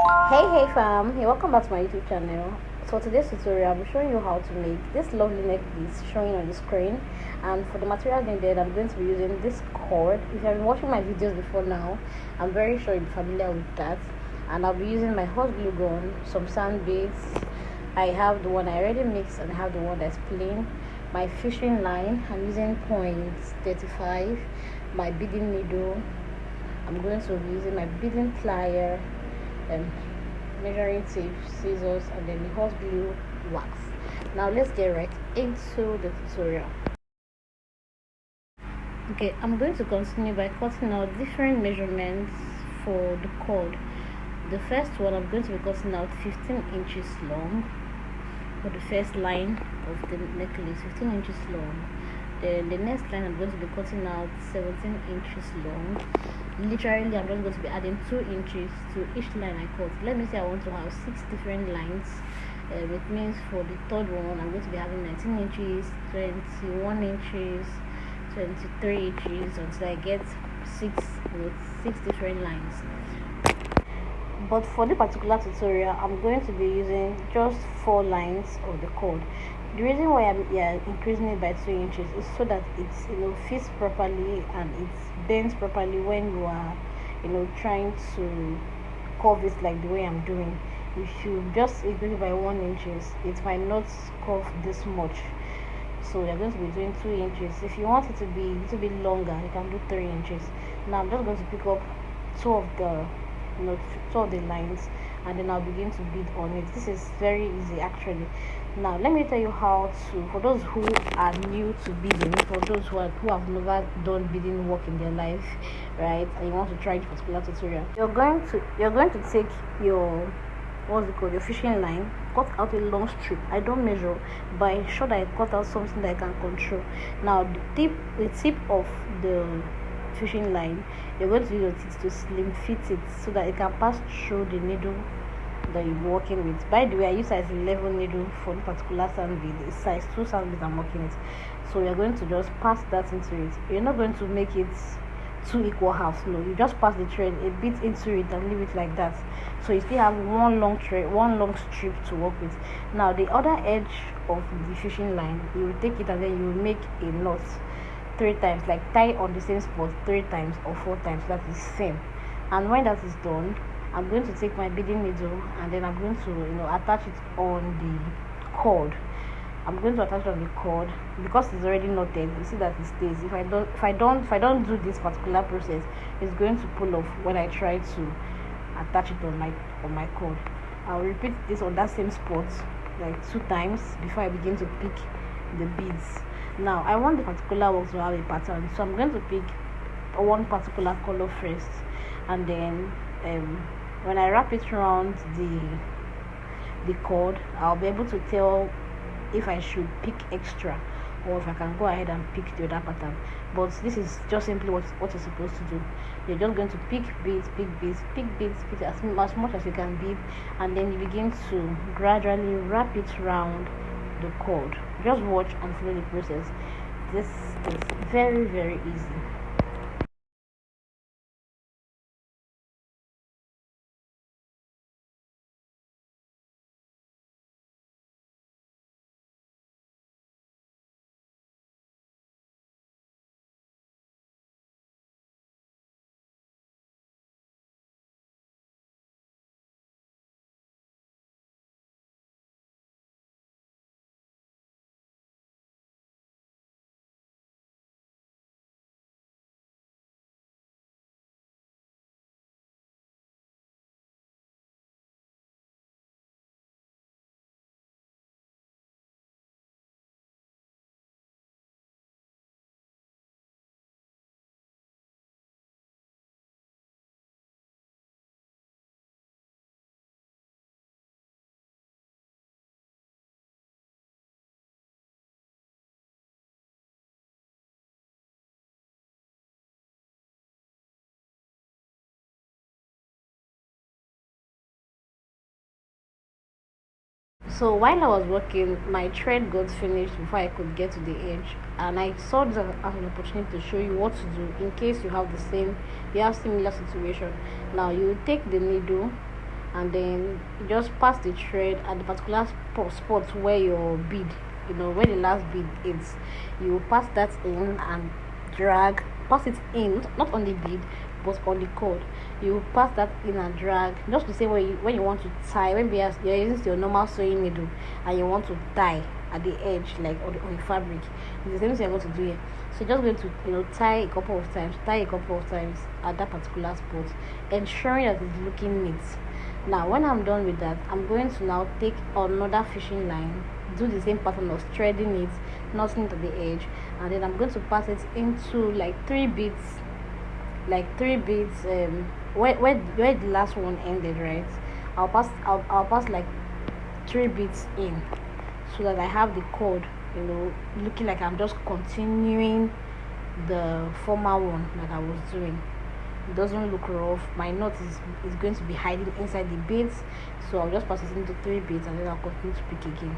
Hey fam, hey, welcome back to my YouTube channel. So today's tutorial I'll be showing you how to make this lovely neck piece showing on the screen, and for the material needed I'm going to be using this cord. If you have been watching my videos before now, I'm very sure you'll be familiar with that. And I'll be using my hot glue gun, some sand beads. I have the one I already mixed and I have the one that's plain, my fishing line. I'm using point 35, my beading needle. I'm going to be using my beading plier, measuring tape, scissors, and then the hot glue wax. Now let's get right into the tutorial. Okay, I'm going to continue by cutting out different measurements for the cord. The first one, I'm going to be cutting out 15 inches long for the first line of the necklace, 15 inches long. Then the next line, I'm going to be cutting out 17 inches long. Literally, I'm just going to be adding 2 inches to each line I cut. Let me say I want to have 6 different lines. It means for the third one, I'm going to be having 19 inches, 21 inches, 23 inches until I get 6 different lines. But for this particular tutorial, I'm going to be using just 4 lines of the cord. The reason why I'm increasing it by 2 inches is so that it fits properly and it bends properly when you are trying to curve it like the way I'm doing. If you just increase it by 1 inches, it might not curve this much. So you're going to be doing 2 inches. If you want it to be a little bit longer, you can do 3 inches. Now I'm just going to pick up two of the lines, and then I'll begin to bead on it. This is very easy actually. Now let me tell you how to, for those who are new to beading, for those who have never done beading work in their life, right, and you want to try this particular tutorial, you're going to take your your fishing line, cut out a long strip. I don't measure, but I ensure that I cut out something that I can control. Now the tip of the fishing line, you're going to use your teeth to slim fit it so that it can pass through the needle that you're working with. By the way, I use size 11 needle for the particular sand bead. It's size 2 sand bead I'm working it. So you're going to just pass that into it. You're not going to make it 2 equal halves. No, you just pass the thread a bit into it and leave it like that. So you still have one long strip to work with. Now the other edge of the fishing line, you will take it and then you will make a knot 3 times, like tie on the same spot 3 times or 4 times. That is same. And when that is done, I'm going to take my beading needle and then I'm going to attach it on the cord. I'm going to attach it on the cord because it's already knotted. You see that it stays. If I don't do this particular process, it's going to pull off when I try to attach it on my cord. I'll repeat this on that same spot like 2 times before I begin to pick the beads. Now I want the particular work to have a pattern, so I'm going to pick one particular color first, and then when I wrap it around the cord, I'll be able to tell if I should pick extra or if I can go ahead and pick the other pattern. But this is just simply what you're supposed to do. You're just going to pick beads, pick as much as you can bead, and then you begin to gradually wrap it around the cord. Just watch and follow the process. This is very, very easy. So while I was working, my thread got finished before I could get to the edge, and I saw this as an opportunity to show you what to do in case you have similar situation. Now you take the needle and then you just pass the thread at the particular spot where your bead, where the last bead is. You pass that in and drag, pass it in, not on the bead but on the cord. You pass that in and drag, just to say when you want to tie, when you're using your normal sewing needle and you want to tie at the edge, like on the fabric. It's the same thing you're going to do here. So just going to tie a couple of times at that particular spot, ensuring that it's looking neat. Now when I'm done with that, I'm going to now take another fishing line, do the same pattern of threading it, knotting it at the edge, and then I'm going to pass it into like three beads, where the last one ended, right? I'll pass like 3 beads in, so that I have the cord, looking like I'm just continuing the former one that I was doing. It doesn't look rough. My knot is going to be hiding inside the beads, so I'll just pass it into 3 beads and then I'll continue to pick again.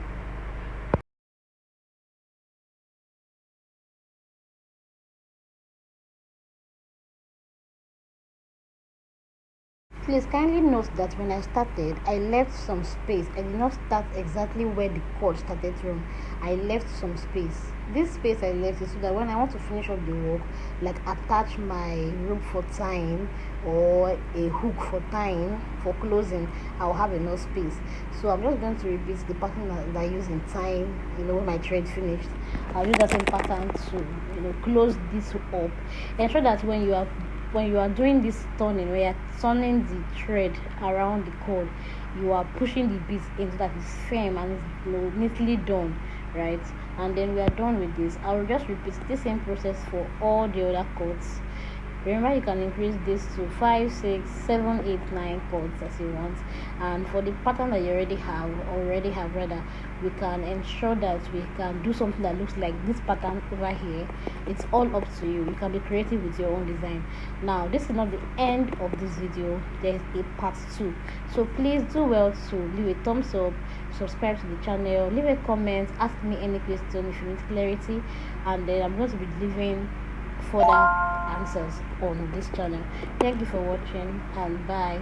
Please kindly note that when I started, I left some space. I did not start exactly where the cord started from. I left some space. This space I left is so that when I want to finish up the work, like attach my rope for tying or a hook for tying, for closing, I'll have enough space. So I'm just going to repeat the pattern that I use in tying, when my thread finished. I'll use that same pattern to, close this up. Ensure that when you are doing this turning, when you are turning the thread around the cord, you are pushing the beads in so that it's firm and it's neatly done, right? And then we are done with this. I will just repeat the same process for all the other cords. Remember, you can increase this to 5, 6, 7, 8, 9 cords as you want. And for the pattern that you already have rather, we can ensure that we can do something that looks like this pattern over here. It's all up to you. You can be creative with your own design. Now, this is not the end of this video. There's a part 2. So please do well to leave a thumbs up, subscribe to the channel, leave a comment, ask me any question if you need clarity, and then I'm going to be leaving further answers on this channel. Thank you for watching, and bye.